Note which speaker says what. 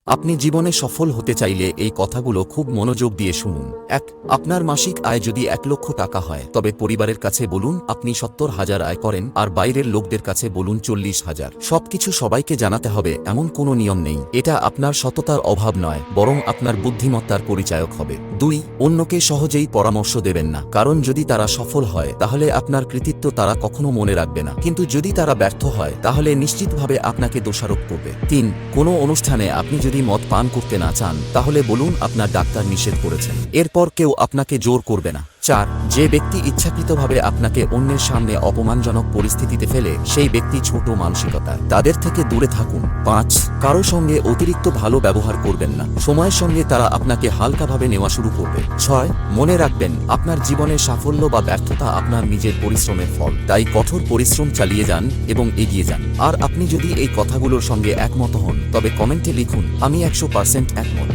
Speaker 1: আপনি জীবনে সফল হতে চাইলে এই কথাগুলো খুব মনোযোগ দিয়ে শুনুন। ১. আপনার মাসিক আয় যদি ১,০০,০০০ টাকা হয় তবে পরিবারের কাছে বলুন আপনি ৭০,০০০ আয় করেন আর বাইরের লোকদের কাছে বলুন ৪০,০০০। সবকিছু সবাইকে জানাতে হবে এমন কোনো নিয়ম নেই। এটা আপনার সততার অভাব নয়, বরং আপনার বুদ্ধিমত্তার পরিচায়ক হবে। ২. অন্যকে সহজেই পরামর্শ দেবেন না, কারণ যদি তারা সফল হয় তাহলে আপনার কৃতিত্ব তারা কখনো মনে রাখবে না, কিন্তু যদি তারা ব্যর্থ হয় তাহলে নিশ্চিতভাবে আপনাকে দোষারোপ করবে। ৩. কোনো অনুষ্ঠানে আপনি যদি মদ পান করতে না চান তাহলে বলুন আপনার ডাক্তার নিষেধ করেছেন, এরপর কেউ আপনাকে জোর করবে না। ৪. যে ব্যক্তি ইচ্ছাকৃতভাবে আপনাকে অন্যের সামনে অপমানজনক পরিস্থিতিতে ফেলে সেই ব্যক্তি ছোট মানসিকতার, তাদের থেকে দূরে থাকুন। ৫. কারো সঙ্গে অতিরিক্ত ভালো ব্যবহার করবেন না, সময়ের সঙ্গে তারা আপনাকে হালকাভাবে নেওয়া শুরু করবে। ৬. মনে রাখবেন আপনার জীবনের সাফল্য বা ব্যর্থতা আপনার নিজের পরিশ্রমের ফল, তাই কঠোর পরিশ্রম চালিয়ে যান এবং এগিয়ে যান। আর আপনি যদি এই কথাগুলোর সঙ্গে একমত হন তবে কমেন্টে লিখুন আমি ১০০% একমত।